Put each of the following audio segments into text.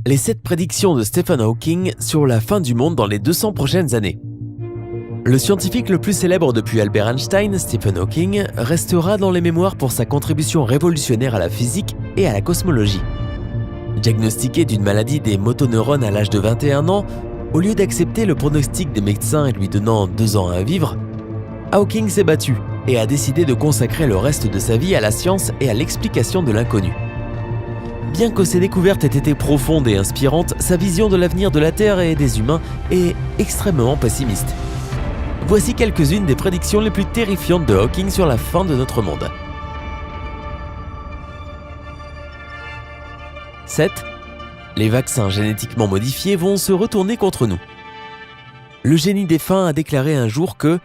Les 7 prédictions de Stephen Hawking sur la fin du monde dans les 200 prochaines années. Le scientifique le plus célèbre depuis Albert Einstein, Stephen Hawking, restera dans les mémoires pour sa contribution révolutionnaire à la physique et à la cosmologie. Diagnostiqué d'une maladie des motoneurones à l'âge de 21 ans, au lieu d'accepter le pronostic des médecins et lui donnant 2 ans à vivre, Hawking s'est battu et a décidé de consacrer le reste de sa vie à la science et à l'explication de l'inconnu. Bien que ses découvertes aient été profondes et inspirantes, sa vision de l'avenir de la Terre et des humains est extrêmement pessimiste. Voici quelques-unes des prédictions les plus terrifiantes de Hawking sur la fin de notre monde. 7. Les vaccins génétiquement modifiés vont se retourner contre nous. Le génie défunt a déclaré un jour que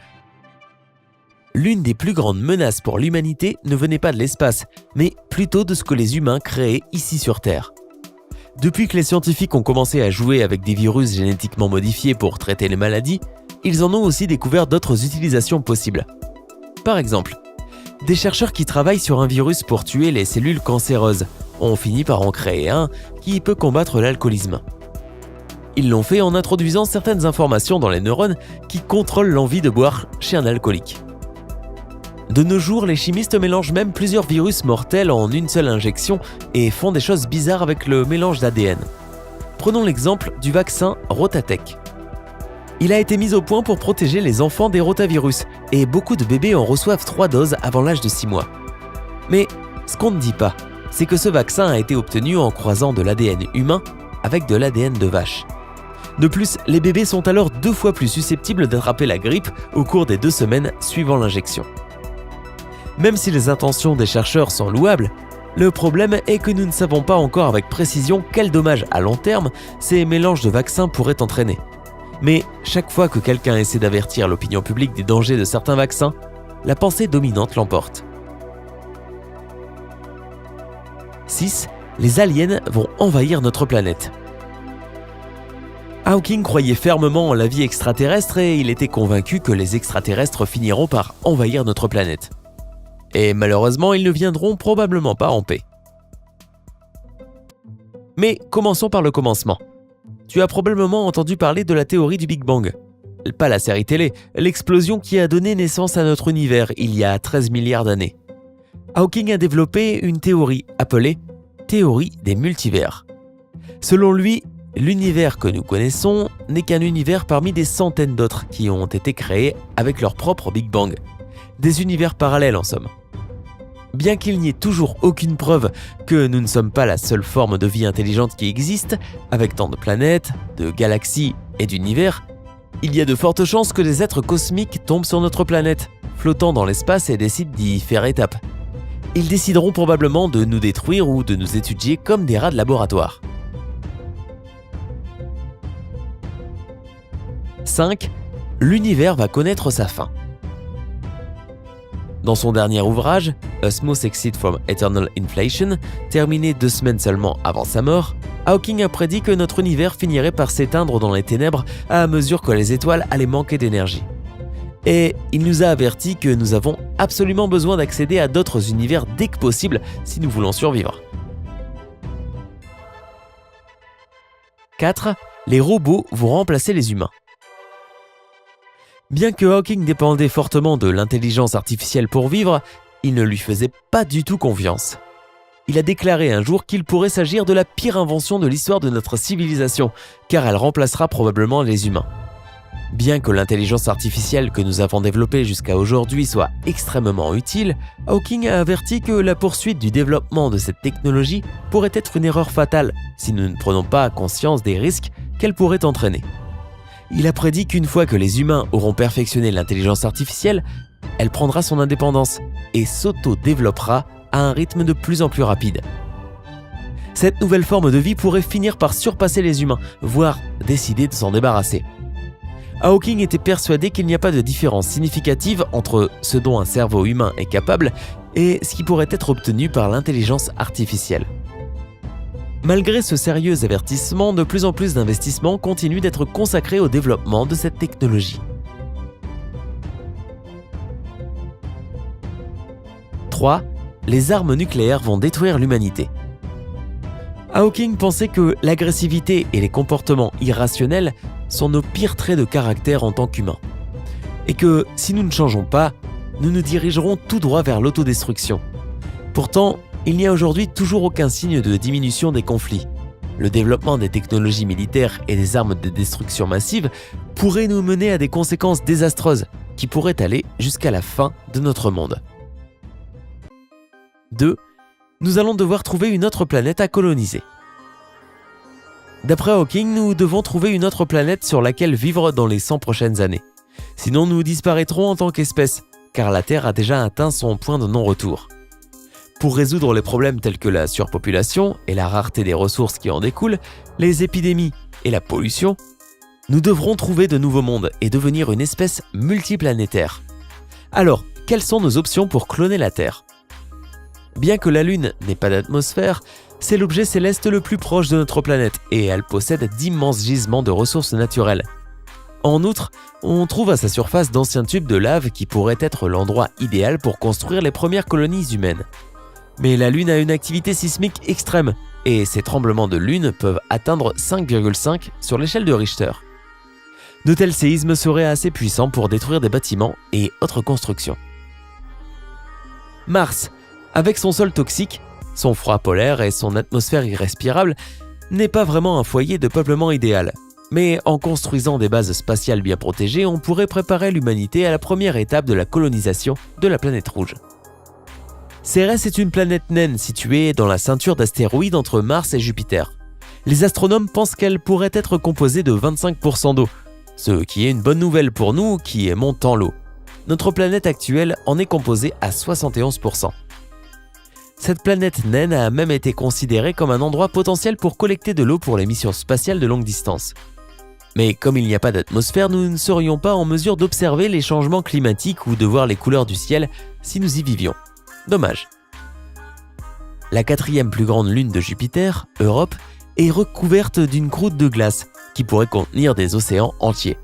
l'une des plus grandes menaces pour l'humanité ne venait pas de l'espace, mais plutôt de ce que les humains créaient ici sur Terre. Depuis que les scientifiques ont commencé à jouer avec des virus génétiquement modifiés pour traiter les maladies, ils en ont aussi découvert d'autres utilisations possibles. Par exemple, des chercheurs qui travaillent sur un virus pour tuer les cellules cancéreuses ont fini par en créer un qui peut combattre l'alcoolisme. Ils l'ont fait en introduisant certaines informations dans les neurones qui contrôlent l'envie de boire chez un alcoolique. De nos jours, les chimistes mélangent même plusieurs virus mortels en une seule injection et font des choses bizarres avec le mélange d'ADN. Prenons l'exemple du vaccin Rotatech. Il a été mis au point pour protéger les enfants des rotavirus et beaucoup de bébés en reçoivent 3 doses avant l'âge de 6 mois. Mais ce qu'on ne dit pas, c'est que ce vaccin a été obtenu en croisant de l'ADN humain avec de l'ADN de vache. De plus, les bébés sont alors 2 fois plus susceptibles d'attraper la grippe au cours des 2 semaines suivant l'injection. Même si les intentions des chercheurs sont louables, le problème est que nous ne savons pas encore avec précision quels dommages à long terme ces mélanges de vaccins pourraient entraîner. Mais chaque fois que quelqu'un essaie d'avertir l'opinion publique des dangers de certains vaccins, la pensée dominante l'emporte. 6. Les aliens vont envahir notre planète. Hawking croyait fermement en la vie extraterrestre et il était convaincu que les extraterrestres finiront par envahir notre planète. Et malheureusement, ils ne viendront probablement pas en paix. Mais commençons par le commencement. Tu as probablement entendu parler de la théorie du Big Bang. Pas la série télé, l'explosion qui a donné naissance à notre univers il y a 13 milliards d'années. Hawking a développé une théorie appelée « théorie des multivers ». Selon lui, l'univers que nous connaissons n'est qu'un univers parmi des centaines d'autres qui ont été créés avec leur propre Big Bang. Des univers parallèles en somme. Bien qu'il n'y ait toujours aucune preuve que nous ne sommes pas la seule forme de vie intelligente qui existe, avec tant de planètes, de galaxies et d'univers, il y a de fortes chances que des êtres cosmiques tombent sur notre planète, flottant dans l'espace et décident d'y faire étape. Ils décideront probablement de nous détruire ou de nous étudier comme des rats de laboratoire. 5. L'univers va connaître sa fin. Dans son dernier ouvrage, A Smooth Exit from Eternal Inflation, terminé 2 semaines seulement avant sa mort, Hawking a prédit que notre univers finirait par s'éteindre dans les ténèbres à mesure que les étoiles allaient manquer d'énergie. Et il nous a averti que nous avons absolument besoin d'accéder à d'autres univers dès que possible si nous voulons survivre. 4. Les robots vont remplacer les humains. Bien que Hawking dépendait fortement de l'intelligence artificielle pour vivre, il ne lui faisait pas du tout confiance. Il a déclaré un jour qu'il pourrait s'agir de la pire invention de l'histoire de notre civilisation, car elle remplacera probablement les humains. Bien que l'intelligence artificielle que nous avons développée jusqu'à aujourd'hui soit extrêmement utile, Hawking a averti que la poursuite du développement de cette technologie pourrait être une erreur fatale si nous ne prenons pas conscience des risques qu'elle pourrait entraîner. Il a prédit qu'une fois que les humains auront perfectionné l'intelligence artificielle, elle prendra son indépendance et s'auto-développera à un rythme de plus en plus rapide. Cette nouvelle forme de vie pourrait finir par surpasser les humains, voire décider de s'en débarrasser. Hawking était persuadé qu'il n'y a pas de différence significative entre ce dont un cerveau humain est capable et ce qui pourrait être obtenu par l'intelligence artificielle. Malgré ce sérieux avertissement, de plus en plus d'investissements continuent d'être consacrés au développement de cette technologie. 3. Les armes nucléaires vont détruire l'humanité. Hawking pensait que l'agressivité et les comportements irrationnels sont nos pires traits de caractère en tant qu'humains. Et que si nous ne changeons pas, nous nous dirigerons tout droit vers l'autodestruction. Pourtant, il n'y a aujourd'hui toujours aucun signe de diminution des conflits. Le développement des technologies militaires et des armes de destruction massive pourrait nous mener à des conséquences désastreuses qui pourraient aller jusqu'à la fin de notre monde. 2. Nous allons devoir trouver une autre planète à coloniser. D'après Hawking, nous devons trouver une autre planète sur laquelle vivre dans les 100 prochaines années. Sinon, nous disparaîtrons en tant qu'espèce, car la Terre a déjà atteint son point de non-retour. Pour résoudre les problèmes tels que la surpopulation et la rareté des ressources qui en découlent, les épidémies et la pollution, nous devrons trouver de nouveaux mondes et devenir une espèce multiplanétaire. Alors, quelles sont nos options pour cloner la Terre ? Bien que la Lune n'ait pas d'atmosphère, c'est l'objet céleste le plus proche de notre planète et elle possède d'immenses gisements de ressources naturelles. En outre, on trouve à sa surface d'anciens tubes de lave qui pourraient être l'endroit idéal pour construire les premières colonies humaines. Mais la Lune a une activité sismique extrême et ces tremblements de Lune peuvent atteindre 5,5 sur l'échelle de Richter. De tels séismes seraient assez puissants pour détruire des bâtiments et autres constructions. Mars, avec son sol toxique, son froid polaire et son atmosphère irrespirable, n'est pas vraiment un foyer de peuplement idéal. Mais en construisant des bases spatiales bien protégées, on pourrait préparer l'humanité à la première étape de la colonisation de la planète rouge. Cérès est une planète naine située dans la ceinture d'astéroïdes entre Mars et Jupiter. Les astronomes pensent qu'elle pourrait être composée de 25% d'eau, ce qui est une bonne nouvelle pour nous qui aimons tant l'eau. Notre planète actuelle en est composée à 71%. Cette planète naine a même été considérée comme un endroit potentiel pour collecter de l'eau pour les missions spatiales de longue distance. Mais comme il n'y a pas d'atmosphère, nous ne serions pas en mesure d'observer les changements climatiques ou de voir les couleurs du ciel si nous y vivions. Dommage. La 4e plus grande lune de Jupiter, Europe, est recouverte d'une croûte de glace qui pourrait contenir des océans entiers.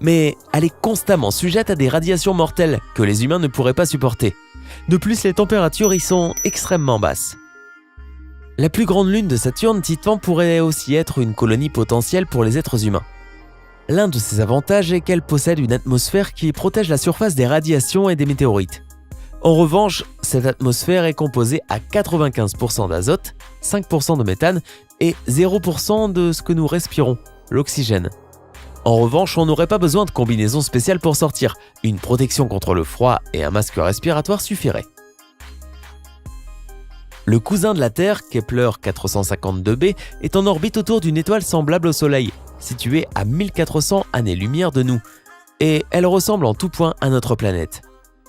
Mais elle est constamment sujette à des radiations mortelles que les humains ne pourraient pas supporter. De plus, les températures y sont extrêmement basses. La plus grande lune de Saturne, Titan, pourrait aussi être une colonie potentielle pour les êtres humains. L'un de ses avantages est qu'elle possède une atmosphère qui protège la surface des radiations et des météorites. En revanche, cette atmosphère est composée à 95% d'azote, 5% de méthane et 0% de ce que nous respirons, l'oxygène. En revanche, on n'aurait pas besoin de combinaison spéciale pour sortir. Une protection contre le froid et un masque respiratoire suffiraient. Le cousin de la Terre, Kepler 452b, est en orbite autour d'une étoile semblable au Soleil, située à 1400 années-lumière de nous, et elle ressemble en tout point à notre planète.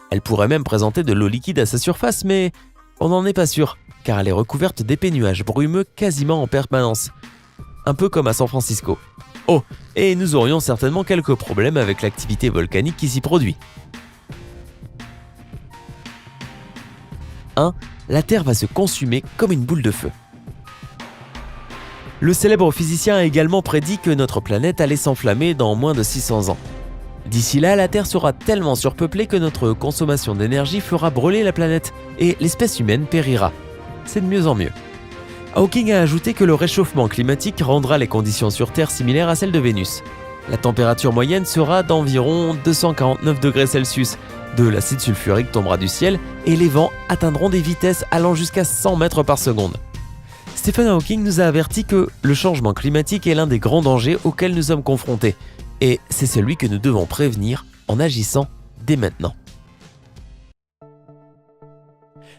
Elle pourrait même présenter de l'eau liquide à sa surface, mais on n'en est pas sûr, car elle est recouverte d'épais nuages brumeux quasiment en permanence. Un peu comme à San Francisco. Oh, et nous aurions certainement quelques problèmes avec l'activité volcanique qui s'y produit. 1. La Terre va se consumer comme une boule de feu. Le célèbre physicien a également prédit que notre planète allait s'enflammer dans moins de 600 ans. D'ici là, la Terre sera tellement surpeuplée que notre consommation d'énergie fera brûler la planète et l'espèce humaine périra. C'est de mieux en mieux. Hawking a ajouté que le réchauffement climatique rendra les conditions sur Terre similaires à celles de Vénus. La température moyenne sera d'environ 249 degrés Celsius, de l'acide sulfurique tombera du ciel et les vents atteindront des vitesses allant jusqu'à 100 mètres par seconde. Stephen Hawking nous a averti que le changement climatique est l'un des grands dangers auxquels nous sommes confrontés, et c'est celui que nous devons prévenir en agissant dès maintenant.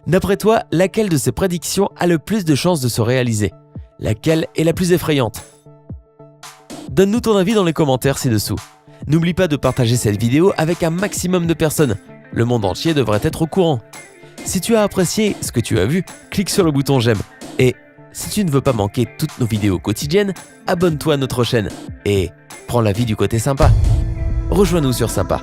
D'après toi, laquelle de ces prédictions a le plus de chances de se réaliser ? Laquelle est la plus effrayante ? Donne-nous ton avis dans les commentaires ci-dessous. N'oublie pas de partager cette vidéo avec un maximum de personnes. Le monde entier devrait être au courant. Si tu as apprécié ce que tu as vu, clique sur le bouton j'aime. Et si tu ne veux pas manquer toutes nos vidéos quotidiennes, abonne-toi à notre chaîne. Et prends la vie du côté sympa. Rejoins-nous sur Sympa.